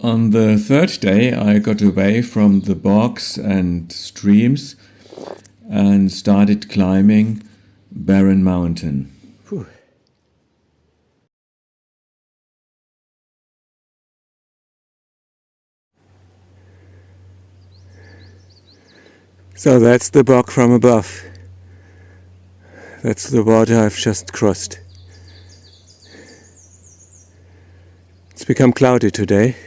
On the third day, I got away from the bogs and streams and started climbing Barren Mountain. Whew. So that's the bog from above. That's the water I've just crossed. It's become cloudy today.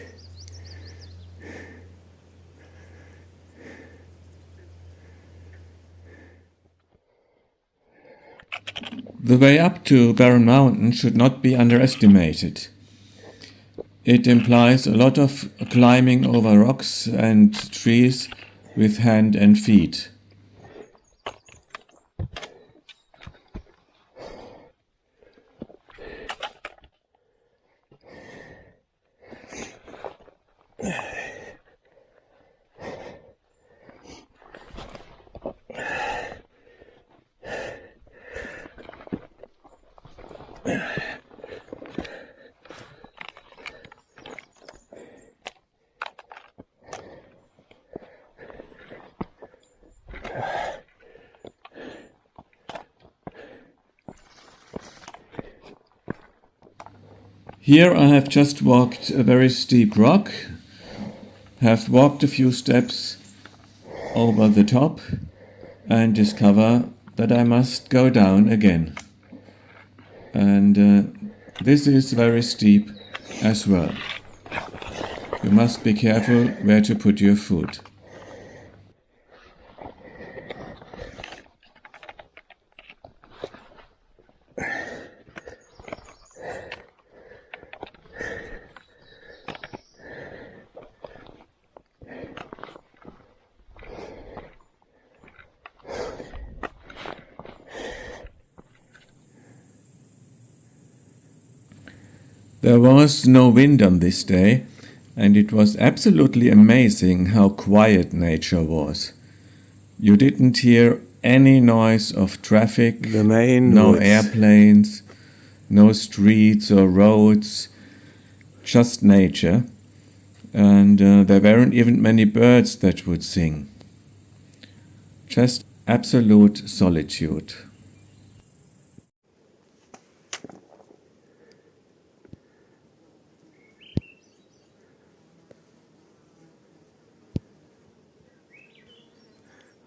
The way up to Barren Mountain should not be underestimated. It implies a lot of climbing over rocks and trees with hand and feet. Here I have just walked a very steep rock, have walked a few steps over the top and discover that I must go down again. And this is very steep as well. You must be careful where to put your foot. There was no wind on this day, and it was absolutely amazing how quiet nature was. You didn't hear any noise of traffic, no airplanes, no streets or roads, just nature, and there weren't even many birds that would sing. Just absolute solitude.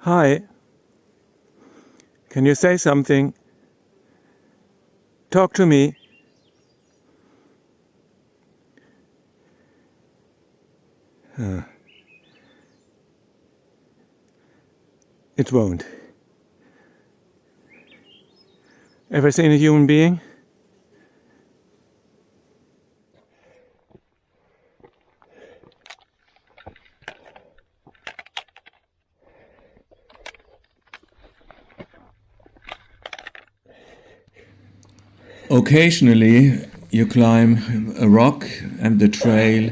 Hi. Can you say something? Talk to me. It won't. Ever seen a human being? Occasionally you climb a rock and the trail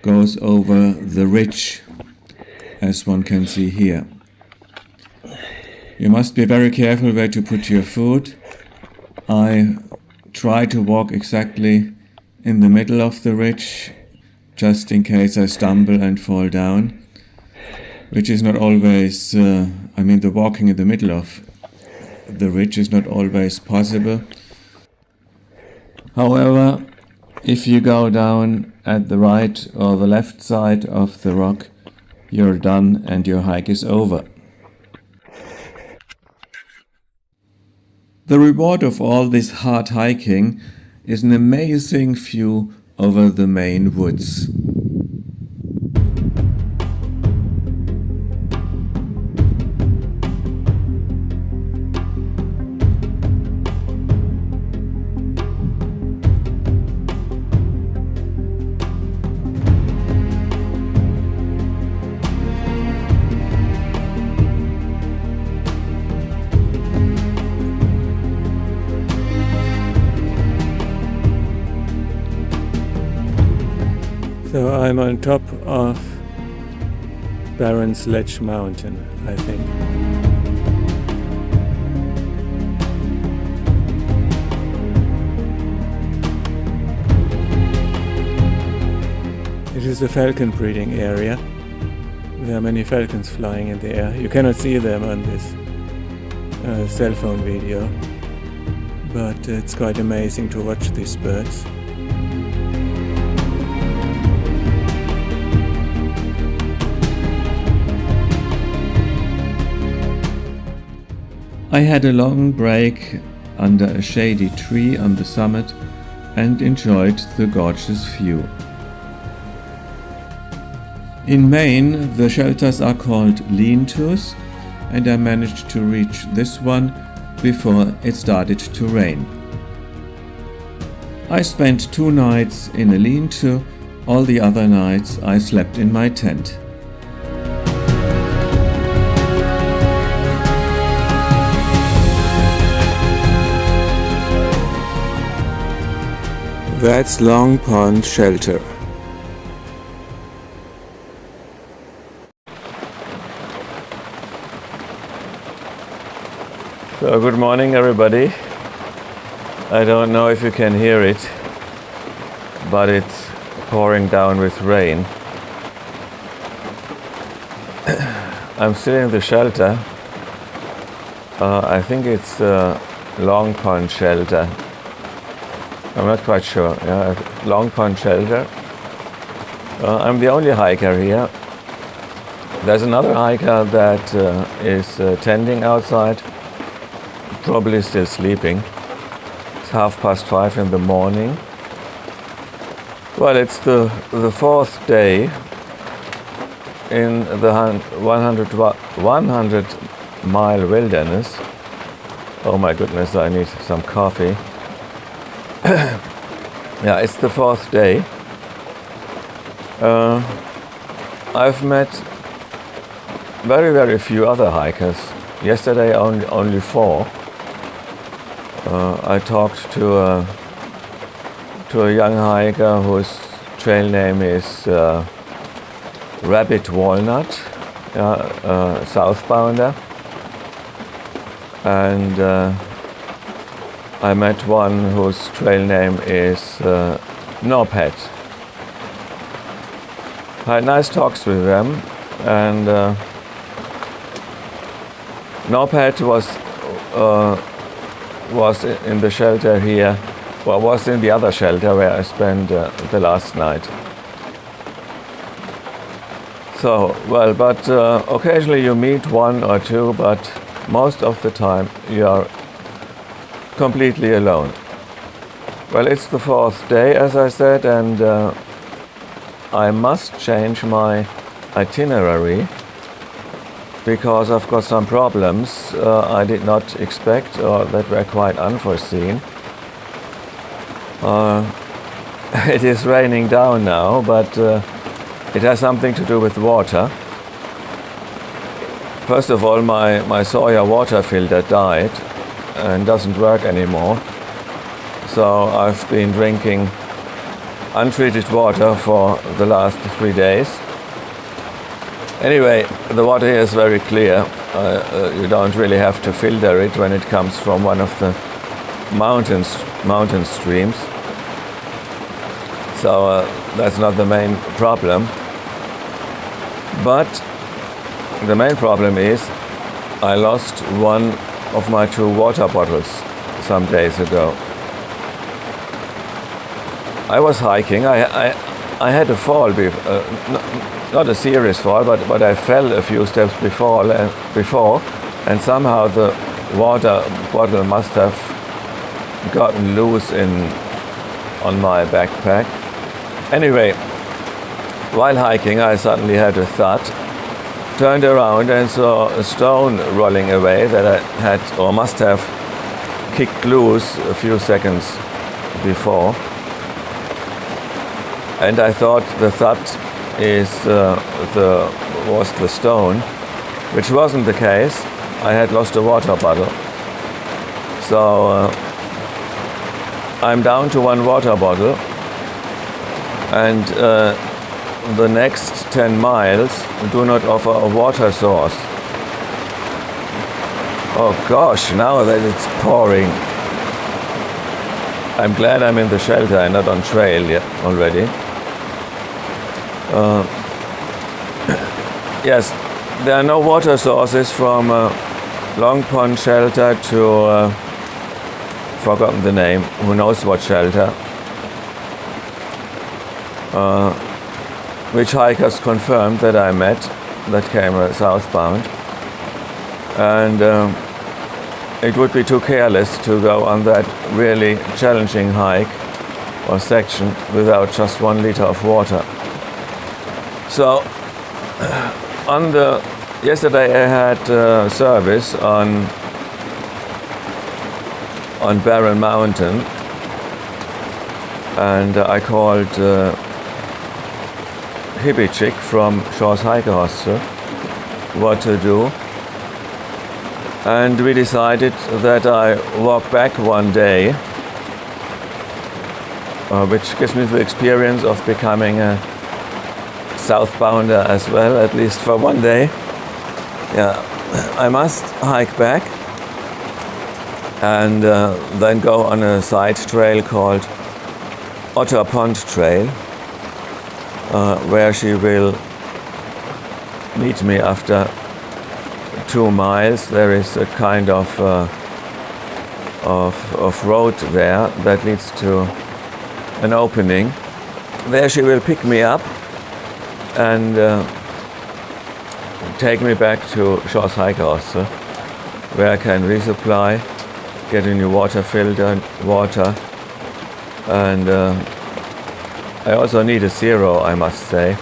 goes over the ridge, as one can see here. You must be very careful where to put your foot. I try to walk exactly in the middle of the ridge, just in case I stumble and fall down, which is not always, the walking in the middle of the ridge is not always possible. However, if you go down at the right or the left side of the rock, you're done and your hike is over. The reward of all this hard hiking is an amazing view over the Maine woods. So I'm on top of Barren Mountain, I think. It is a falcon breeding area. There are many falcons flying in the air. You cannot see them on this cell phone video, but it's quite amazing to watch these birds. I had a long break under a shady tree on the summit and enjoyed the gorgeous view. In Maine, the shelters are called lean-tos, and I managed to reach this one before it started to rain. I spent 2 nights in a lean-to, all the other nights I slept in my tent. That's Long Pond Shelter. So good morning everybody. I don't know if you can hear it, but it's pouring down with rain. I'm still in the shelter. I think it's Long Pond Shelter. I'm not quite sure. Yeah, Long Pond Shelter. I'm the only hiker here. There's another hiker that is tending outside. Probably still sleeping. It's 5:30 in the morning. Well, it's the 4th day in the 100-mile wilderness. Oh my goodness, I need some coffee. Yeah, it's the 4th day. I've met very few other hikers. Yesterday only 4. I talked to a young hiker whose trail name is Rabbit Walnut, southbounder, and I met one whose trail name is Knobhead. I had nice talks with them, and Knobhead was in the shelter here, well, was in the other shelter where I spent the last night. So, well, but occasionally you meet 1 or 2, but most of the time you are completely alone. Well, it's the 4th day, as I said, and I must change my itinerary because I've got some problems I did not expect or that were quite unforeseen. It is raining down now, but it has something to do with water. First of all, my Sawyer water filter died and doesn't work anymore. So I've been drinking untreated water for the last 3 days. Anyway, the water here is very clear. You don't really have to filter it when it comes from one of the mountain streams. So that's not the main problem. But the main problem is I lost one of my 2 water bottles some days ago. I was hiking. I had a fall, not a serious fall, but I fell a few steps before, and somehow the water bottle must have gotten loose on my backpack. Anyway, while hiking, I suddenly had a thud, turned around and saw a stone rolling away that I had or must have kicked loose a few seconds before. And I thought the thud was the stone, which wasn't the case. I had lost a water bottle. So I'm down to 1 water bottle, and the next 10 miles do not offer a water source. Oh gosh, now that it's pouring. I'm glad I'm in the shelter and not on trail yet already. Yes, there are no water sources from Long Pond Shelter to forgotten the name, who knows what shelter, which hikers confirmed that I met that came southbound, and it would be too careless to go on that really challenging hike or section without just 1 liter of water. So yesterday I had service on Barren Mountain, and I called hippie chick from Shaw's Hiker Hostel what to do, and we decided that I walk back one day, which gives me the experience of becoming a southbounder as well, at least for one day. Yeah, I must hike back and then go on a side trail called Otter Pond Trail, where she will meet me after 2 miles. There is a kind of road there that leads to an opening. There she will pick me up and take me back to Shaw's Hiker Hostel, where I can resupply, get a new water filter, and I also need a zero, I must say,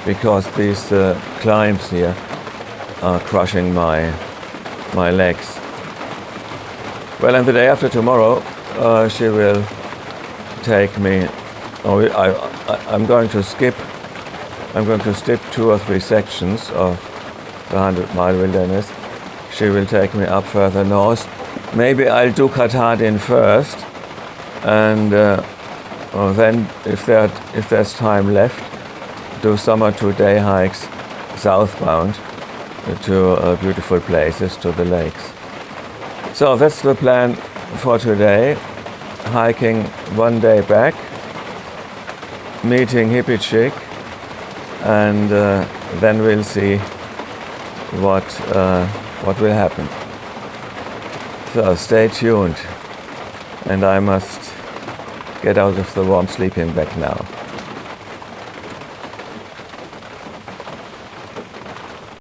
because these climbs here are crushing my legs. Well, and the day after tomorrow, she will take me. I'm going to skip 2 or 3 sections of the 100-mile wilderness. She will take me up further north. Maybe I'll do Katahdin first, and then if there's time left, do some or 2-day hikes southbound to beautiful places, to the lakes. So that's the plan for today. Hiking 1 day back, meeting hippie chick, and then we'll see what will happen. So stay tuned, and I must get out of the warm sleeping bag now.